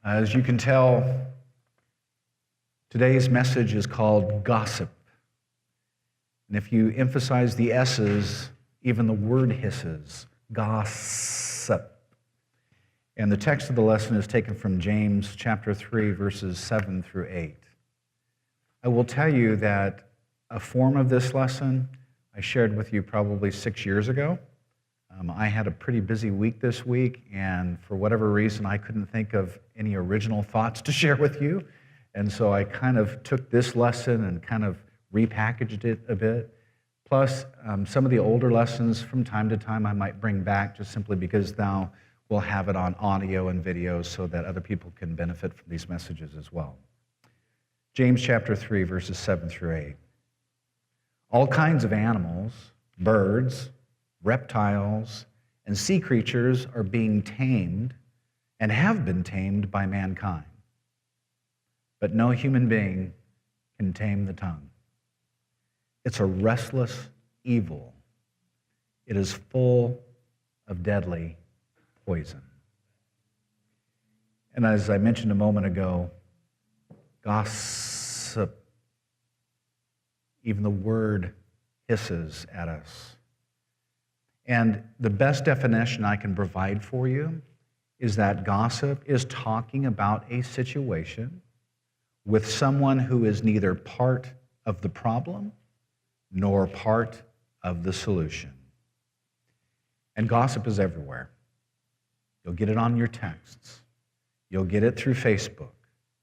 As you can tell, today's message is called gossip. And if you emphasize the S's, even the word hisses, gossip. And the text of the lesson is taken from James chapter 3, verses 7 through 8. I will tell you that a form of this lesson I shared with you probably 6 years ago. I had a pretty busy week this week, and for whatever reason, I couldn't think of any original thoughts to share with you. And so I kind of took this lesson and kind of repackaged it a bit. Plus, some of the older lessons from time to time I might bring back just simply because now we'll have it on audio and video so that other people can benefit from these messages as well. James chapter 3, verses 7 through 8. All kinds of animals, birds, reptiles, and sea creatures are being tamed and have been tamed by mankind. But no human being can tame the tongue. It's a restless evil. It is full of deadly poison. And as I mentioned a moment ago, gossip, even the word hisses at us. And the best definition I can provide for you is that gossip is talking about a situation with someone who is neither part of the problem nor part of the solution. And gossip is everywhere. You'll get it on your texts. You'll get it through Facebook.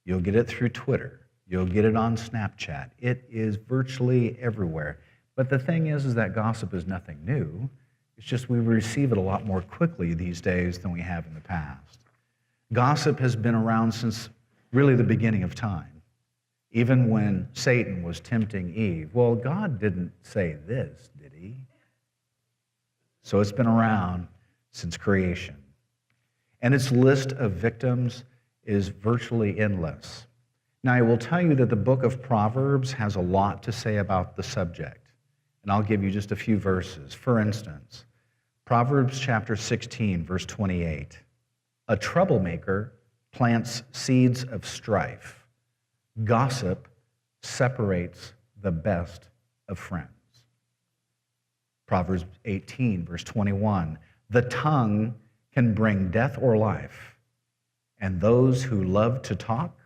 You'll get it through Twitter. You'll get it on Snapchat. It is virtually everywhere. But the thing is that gossip is nothing new. It's just we receive it a lot more quickly these days than we have in the past. Gossip has been around since really the beginning of time. Even when Satan was tempting Eve. Well, God didn't say this, did he? So it's been around since creation. And its list of victims is virtually endless. Now, I will tell you that the book of Proverbs has a lot to say about the subject. And I'll give you just a few verses. For instance, Proverbs chapter 16, verse 28. A troublemaker plants seeds of strife. Gossip separates the best of friends. Proverbs 18, verse 21. The tongue can bring death or life, and those who love to talk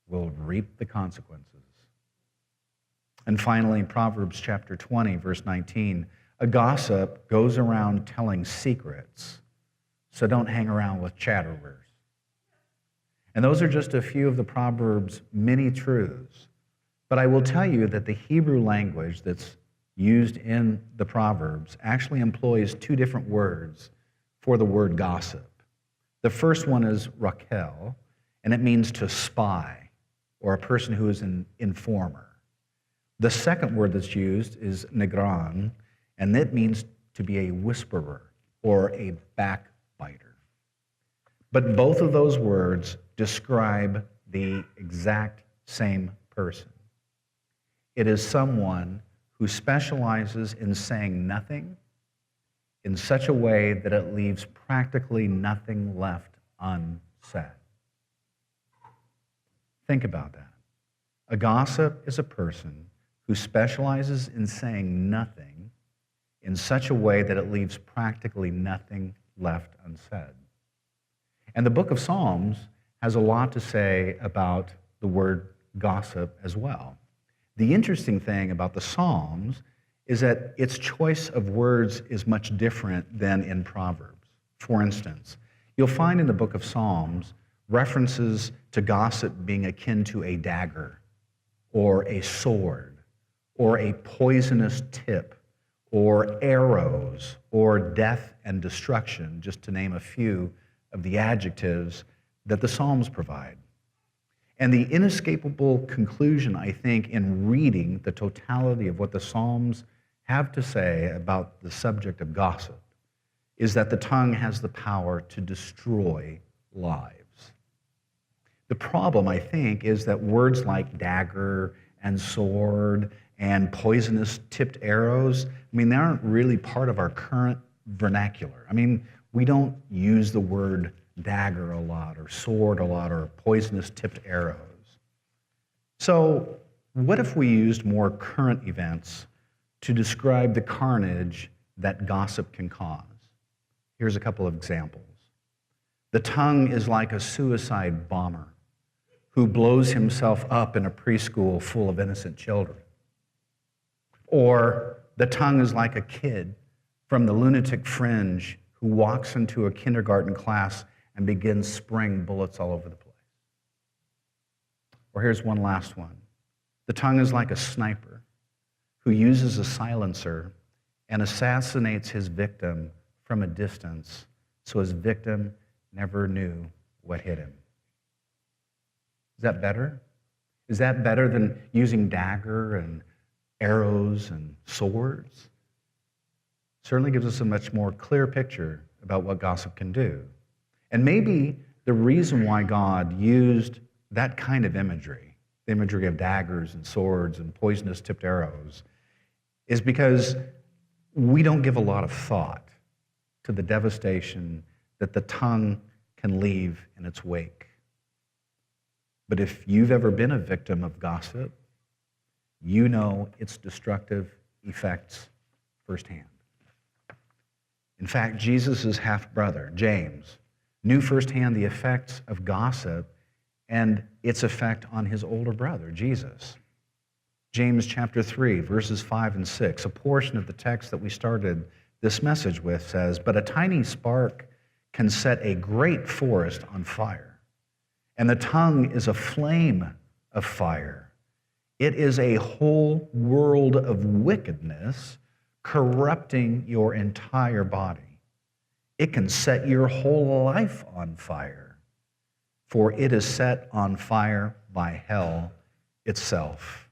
will reap the consequences. And finally, Proverbs chapter 20, verse 19, a gossip goes around telling secrets, so don't hang around with chatterers. And those are just a few of the Proverbs' many truths. But I will tell you that the Hebrew language that's used in the Proverbs actually employs two different words for the word gossip. The first one is rakel, and it means to spy, or a person who is an informer. The second word that's used is negran, and that means to be a whisperer or a backbiter. But both of those words describe the exact same person. It is someone who specializes in saying nothing in such a way that it leaves practically nothing left unsaid. Think about that. A gossip is a person who specializes in saying nothing in such a way that it leaves practically nothing left unsaid. And the book of Psalms has a lot to say about the word gossip as well. The interesting thing about the Psalms is that its choice of words is much different than in Proverbs. For instance, you'll find in the book of Psalms references to gossip being akin to a dagger or a sword, or a poisonous tip, or arrows, or death and destruction, just to name a few of the adjectives that the Psalms provide. And the inescapable conclusion, I think, in reading the totality of what the Psalms have to say about the subject of gossip is that the tongue has the power to destroy lives. The problem, I think, is that words like dagger and sword and poisonous tipped arrows, they aren't really part of our current vernacular. We don't use the word dagger a lot, or sword a lot, or poisonous tipped arrows. So, what if we used more current events to describe the carnage that gossip can cause? Here's a couple of examples. The tongue is like a suicide bomber who blows himself up in a preschool full of innocent children. Or the tongue is like a kid from the lunatic fringe who walks into a kindergarten class and begins spraying bullets all over the place. Or here's one last one. The tongue is like a sniper who uses a silencer and assassinates his victim from a distance so his victim never knew what hit him. Is that better? Is that better than using dagger and arrows and swords? Certainly gives us a much more clear picture about what gossip can do. And maybe the reason why God used that kind of imagery, the imagery of daggers and swords and poisonous tipped arrows, is because we don't give a lot of thought to the devastation that the tongue can leave in its wake. But if you've ever been a victim of gossip, you know its destructive effects firsthand. In fact, Jesus' half-brother, James, knew firsthand the effects of gossip and its effect on his older brother, Jesus. James chapter 3, verses 5 and 6, a portion of the text that we started this message with says, "But a tiny spark can set a great forest on fire, and the tongue is a flame of fire. It is a whole world of wickedness, corrupting your entire body. It can set your whole life on fire, for it is set on fire by hell itself."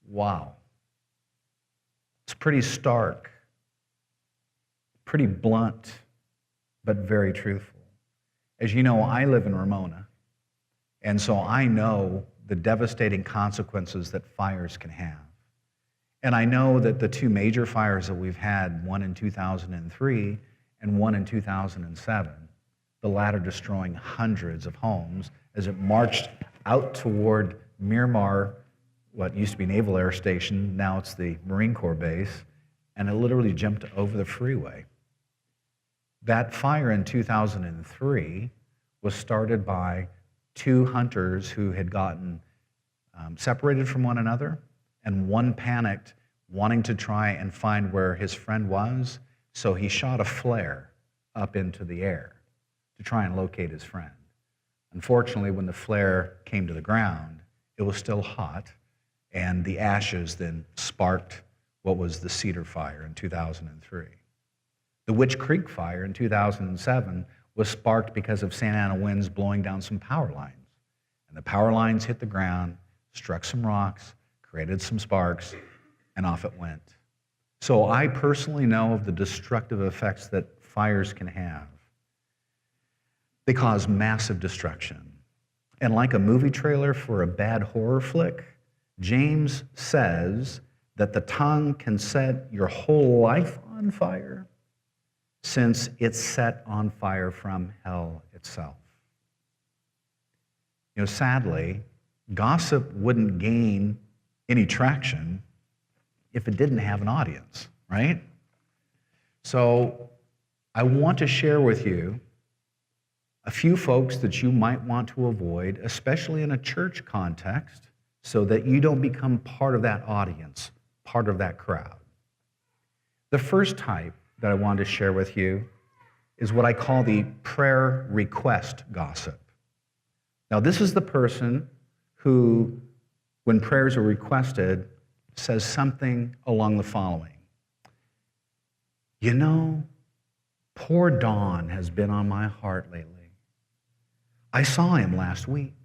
Wow. It's pretty stark, pretty blunt, but very truthful. As you know, I live in Ramona, and so I know the devastating consequences that fires can have. And I know that the two major fires that we've had, one in 2003 and one in 2007, the latter destroying hundreds of homes as it marched out toward Miramar, what used to be Naval Air Station, now it's the Marine Corps base, and it literally jumped over the freeway. That fire in 2003 was started by two hunters who had gotten separated from one another, and one panicked, wanting to try and find where his friend was, so he shot a flare up into the air to try and locate his friend. Unfortunately, when the flare came to the ground, it was still hot, and the ashes then sparked what was the Cedar Fire in 2003. The Witch Creek Fire in 2007 was sparked because of Santa Ana winds blowing down some power lines. And the power lines hit the ground, struck some rocks, created some sparks, and off it went. So I personally know of the destructive effects that fires can have. They cause massive destruction. And like a movie trailer for a bad horror flick, James says that the tongue can set your whole life on fire since it's set on fire from hell itself. You know, sadly, gossip wouldn't gain any traction if it didn't have an audience, right? So I want to share with you a few folks that you might want to avoid, especially in a church context, so that you don't become part of that audience, part of that crowd. The first type that I want to share with you is what I call the prayer request gossip. Now, this is the person who, when prayers are requested, says something along the following. You know, poor Don has been on my heart lately. I saw him last week.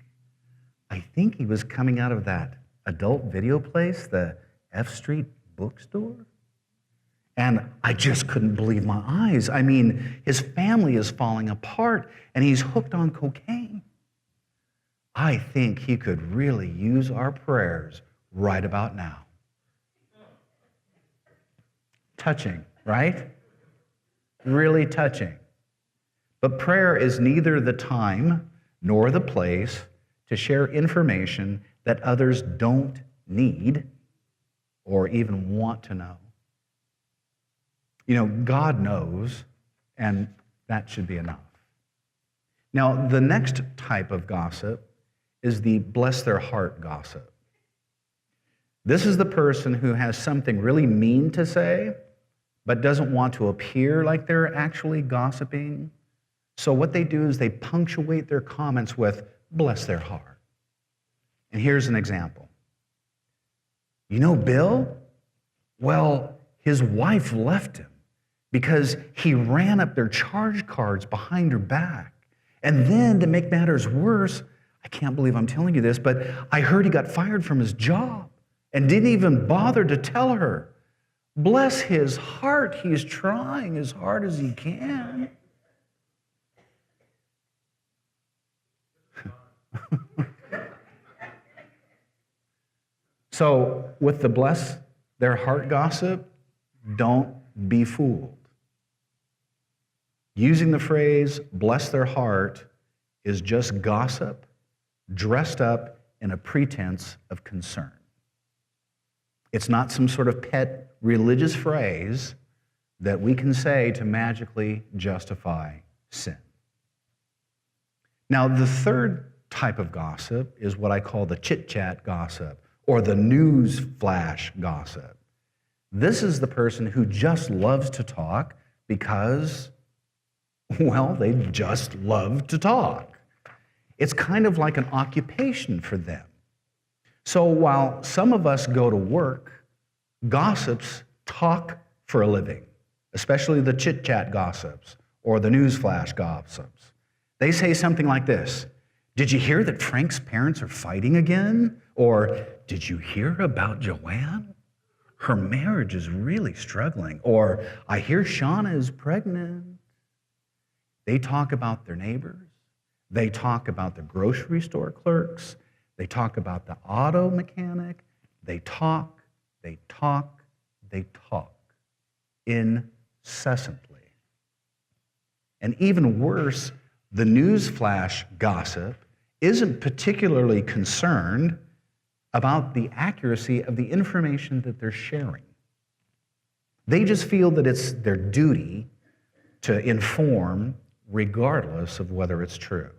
I think he was coming out of that adult video place, the F Street bookstore. And I just couldn't believe my eyes. I mean, his family is falling apart, and he's hooked on cocaine. I think he could really use our prayers right about now. Touching, right? Really touching. But prayer is neither the time nor the place to share information that others don't need or even want to know. You know, God knows, and that should be enough. Now, the next type of gossip is the bless their heart gossip. This is the person who has something really mean to say, but doesn't want to appear like they're actually gossiping. So what they do is they punctuate their comments with, bless their heart. And here's an example. You know Bill? Well, his wife left him because he ran up their charge cards behind her back. And then, to make matters worse, I can't believe I'm telling you this, but I heard he got fired from his job and didn't even bother to tell her. Bless his heart, he's trying as hard as he can. So, with the bless their heart gossip, don't be fooled. Using the phrase bless their heart is just gossip dressed up in a pretense of concern. It's not some sort of pet religious phrase that we can say to magically justify sin. Now, the third type of gossip is what I call the chit-chat gossip or the news flash gossip. This is the person who just loves to talk because, well, they just love to talk. It's kind of like an occupation for them. So while some of us go to work, gossips talk for a living, especially the chit-chat gossips or the newsflash gossips. They say something like this: did you hear that Frank's parents are fighting again? Or did you hear about Joanne? Her marriage is really struggling. Or I hear Shauna is pregnant. They talk about their neighbors. They talk about the grocery store clerks. They talk about the auto mechanic. They talk incessantly. And even worse, the newsflash gossip isn't particularly concerned about the accuracy of the information that they're sharing. They just feel that it's their duty to inform regardless of whether it's true.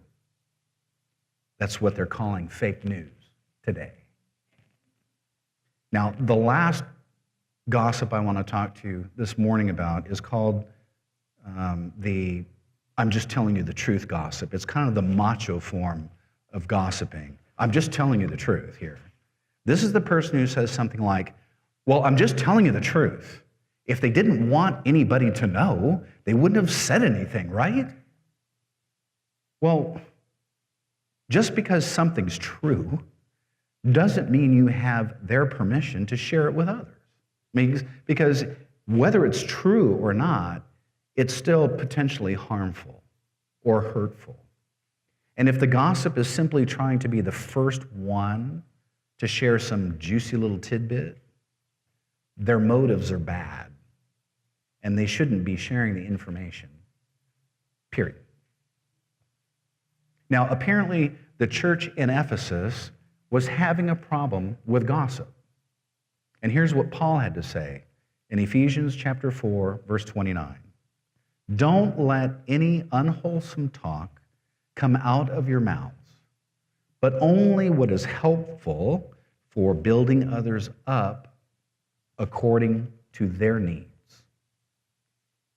That's what they're calling fake news today. Now, the last gossip I want to talk to you this morning about is called the I'm just telling you the truth gossip. It's kind of the macho form of gossiping. I'm just telling you the truth here. This is the person who says something like, well, I'm just telling you the truth. If they didn't want anybody to know, they wouldn't have said anything, right? Well, just because something's true doesn't mean you have their permission to share it with others. Because whether it's true or not, it's still potentially harmful or hurtful. And if the gossip is simply trying to be the first one to share some juicy little tidbit, their motives are bad, and they shouldn't be sharing the information, period. Now, apparently, the church in Ephesus was having a problem with gossip. And here's what Paul had to say in Ephesians chapter 4, verse 29. Don't let any unwholesome talk come out of your mouths, but only what is helpful for building others up according to their needs.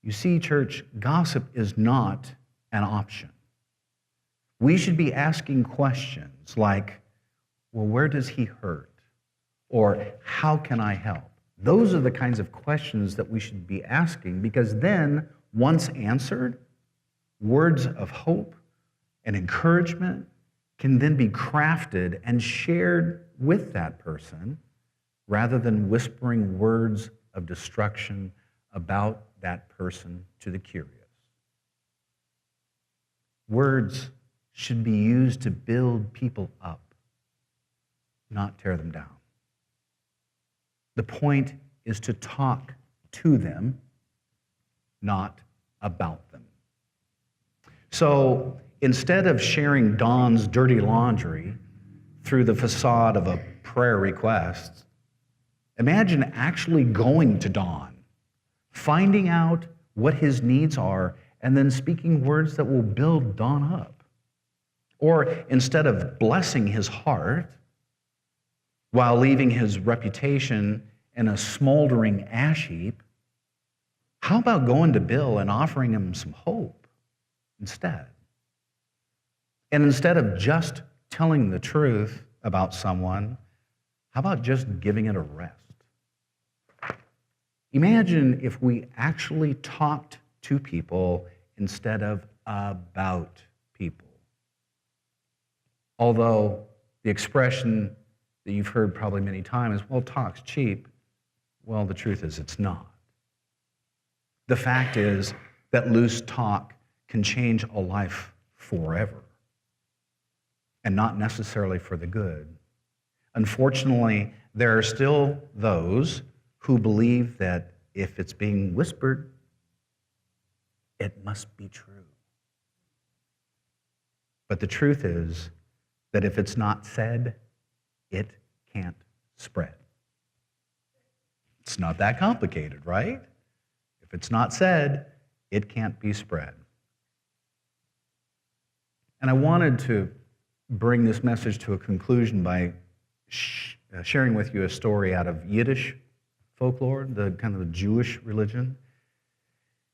You see, church, gossip is not an option. We should be asking questions like, well, where does he hurt? Or how can I help? Those are the kinds of questions that we should be asking, because then, once answered, words of hope and encouragement can then be crafted and shared with that person rather than whispering words of destruction about that person to the curious. Words should be used to build people up, not tear them down. The point is to talk to them, not about them. So instead of sharing Don's dirty laundry through the facade of a prayer request, imagine actually going to Don, finding out what his needs are, and then speaking words that will build Don up. Or instead of blessing his heart while leaving his reputation in a smoldering ash heap, how about going to Bill and offering him some hope instead? And instead of just telling the truth about someone, how about just giving it a rest? Imagine if we actually talked to people instead of about people. Although the expression that you've heard probably many times, well, talk's cheap. Well, the truth is it's not. The fact is that loose talk can change a life forever, and not necessarily for the good. Unfortunately, there are still those who believe that if it's being whispered, it must be true. But the truth is that if it's not said, it can't spread. It's not that complicated, right? If it's not said, it can't be spread. And I wanted to bring this message to a conclusion by sharing with you a story out of Yiddish folklore, the kind of the Jewish religion.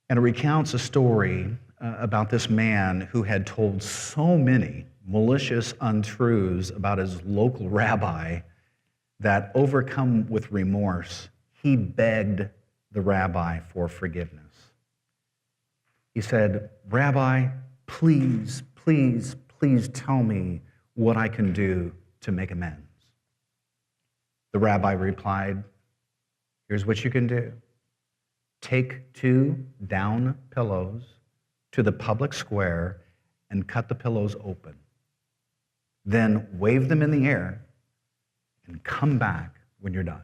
And it recounts a story about this man who had told so many malicious untruths about his local rabbi that, overcome with remorse, he begged the rabbi for forgiveness. He said, "Rabbi, please, please, please tell me what I can do to make amends." The rabbi replied, "Here's what you can do. Take 2 down pillows to the public square and cut the pillows open. Then wave them in the air and come back when you're done."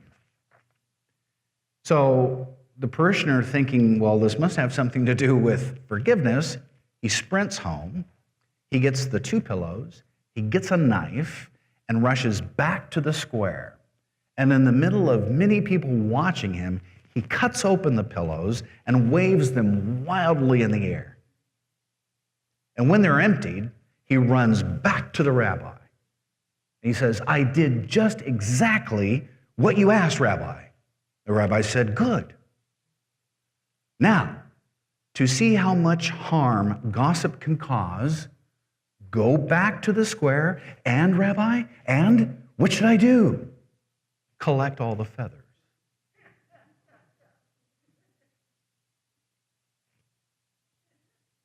So the parishioner, thinking, well, this must have something to do with forgiveness, he sprints home, he gets the 2 pillows, he gets a knife, and rushes back to the square. And in the middle of many people watching him, he cuts open the pillows and waves them wildly in the air. And when they're emptied, he runs back to the rabbi. And he says, "I did just exactly what you asked, Rabbi." The rabbi said, "Good. Now, to see how much harm gossip can cause, go back to the square and, Rabbi, and what should I do? Collect all the feathers."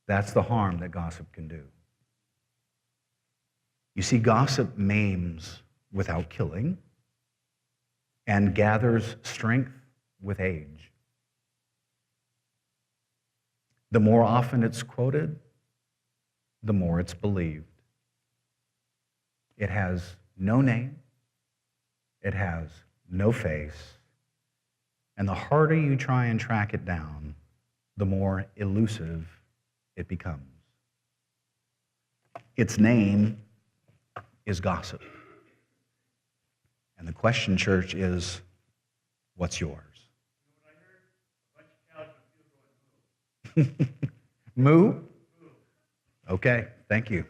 That's the harm that gossip can do. You see, gossip maims without killing and gathers strength with age. The more often it's quoted, the more it's believed. It has no name, it has no face, and the harder you try and track it down, the more elusive it becomes. Its name is gossip. And the question, church, is, what's yours? Moo? Okay, thank you.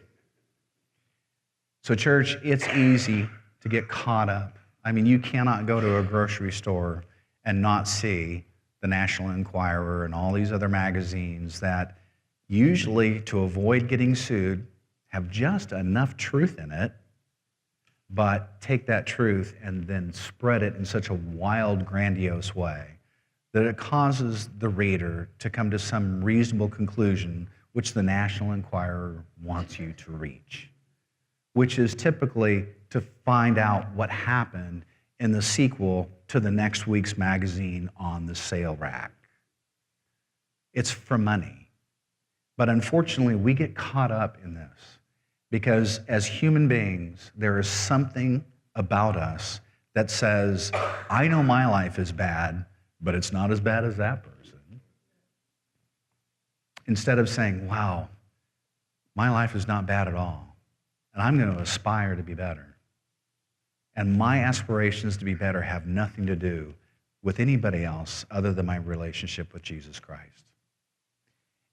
So, church, it's easy to get caught up. I mean, you cannot go to a grocery store and not see the National Enquirer and all these other magazines that usually, to avoid getting sued, have just enough truth in it, but take that truth and then spread it in such a wild, grandiose way that it causes the reader to come to some reasonable conclusion which the National Enquirer wants you to reach, which is typically to find out what happened in the sequel to the next week's magazine on the sale rack. It's for money. But unfortunately, we get caught up in this because as human beings, there is something about us that says, I know my life is bad, but it's not as bad as that person. Instead of saying, wow, my life is not bad at all, and I'm going to aspire to be better. And my aspirations to be better have nothing to do with anybody else other than my relationship with Jesus Christ.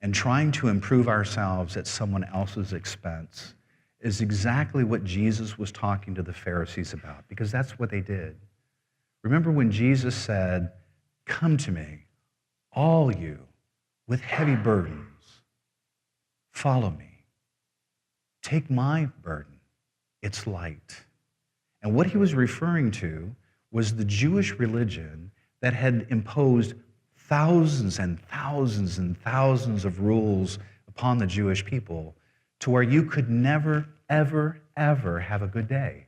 And trying to improve ourselves at someone else's expense is exactly what Jesus was talking to the Pharisees about, because that's what they did. Remember when Jesus said, "Come to me, all you with heavy burdens, follow me. Take my burden, it's light." And what he was referring to was the Jewish religion that had imposed thousands and thousands and thousands of rules upon the Jewish people to where you could never, ever, ever have a good day.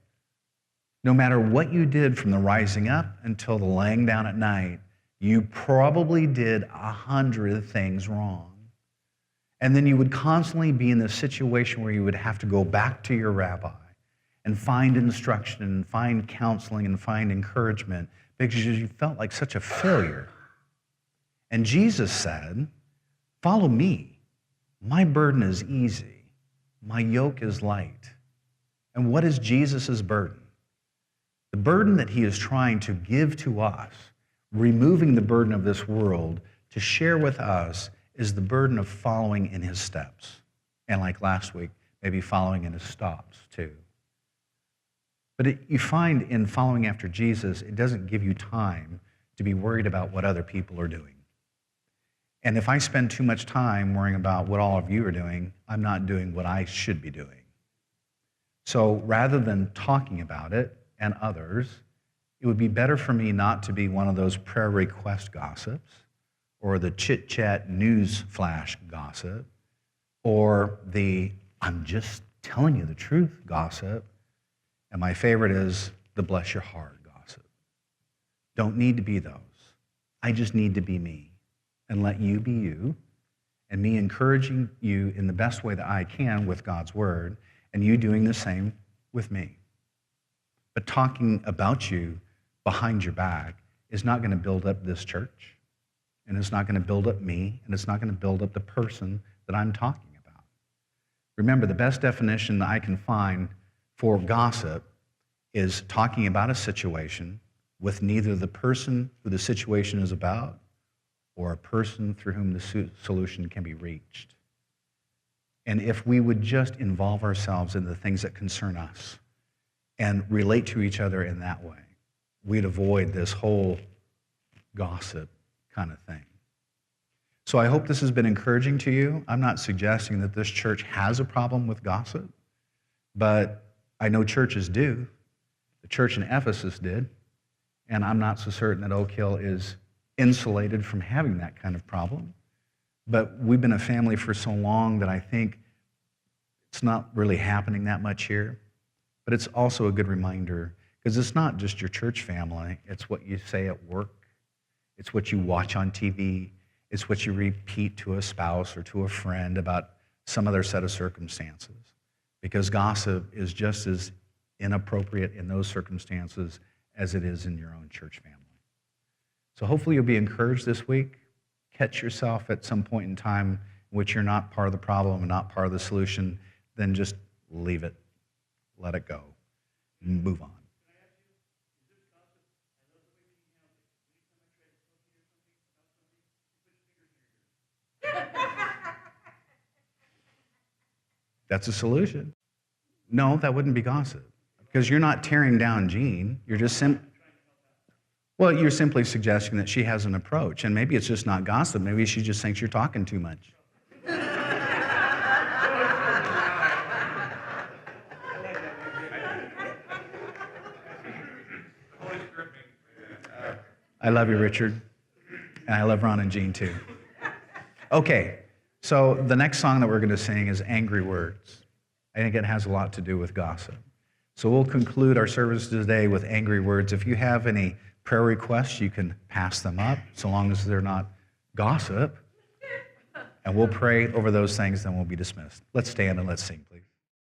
No matter what you did from the rising up until the laying down at night, you probably did 100 things wrong. And then you would constantly be in this situation where you would have to go back to your rabbi and find instruction and find counseling and find encouragement because you felt like such a failure. And Jesus said, "Follow me. My burden is easy. My yoke is light." And what is Jesus' burden? The burden that he is trying to give to us, removing the burden of this world to share with us, is the burden of following in his steps. And like last week, maybe following in his stops too. But you find in following after Jesus, it doesn't give you time to be worried about what other people are doing. And if I spend too much time worrying about what all of you are doing, I'm not doing what I should be doing. So rather than talking about it and others, it would be better for me not to be one of those prayer request gossips or the chit-chat news flash gossip or the "I'm just telling you the truth" gossip. And my favorite is the "bless your heart" gossip. Don't need to be those. I just need to be me and let you be you, and me encouraging you in the best way that I can with God's word, and you doing the same with me. But talking about you behind your back is not going to build up this church, and it's not going to build up me, and it's not going to build up the person that I'm talking about. Remember, the best definition that I can find for gossip is talking about a situation with neither the person who the situation is about or a person through whom the solution can be reached. And if we would just involve ourselves in the things that concern us and relate to each other in that way, we'd avoid this whole gossip kind of thing. So I hope this has been encouraging to you. I'm not suggesting that this church has a problem with gossip, but I know churches do. The church in Ephesus did, and I'm not so certain that Oak Hill is insulated from having that kind of problem. But we've been a family for so long that I think it's not really happening that much here. But it's also a good reminder, because it's not just your church family. It's what you say at work. It's what you watch on TV. It's what you repeat to a spouse or to a friend about some other set of circumstances. Because gossip is just as inappropriate in those circumstances as it is in your own church family. So hopefully you'll be encouraged this week. Catch yourself at some point in time in which you're not part of the problem and not part of the solution, then just leave it. Let it go. And move on. That's a solution. No, that wouldn't be gossip. Because you're not tearing down Jean. You're just you're simply suggesting that she has an approach. And maybe it's just not gossip. Maybe she just thinks you're talking too much. I love you, Richard. And I love Ron and Jean, too. Okay, so the next song that we're going to sing is Angry Words. I think it has a lot to do with gossip. So we'll conclude our service today with Angry Words. If you have any prayer requests, you can pass them up, so long as they're not gossip. And we'll pray over those things, then we'll be dismissed. Let's stand and let's sing, please.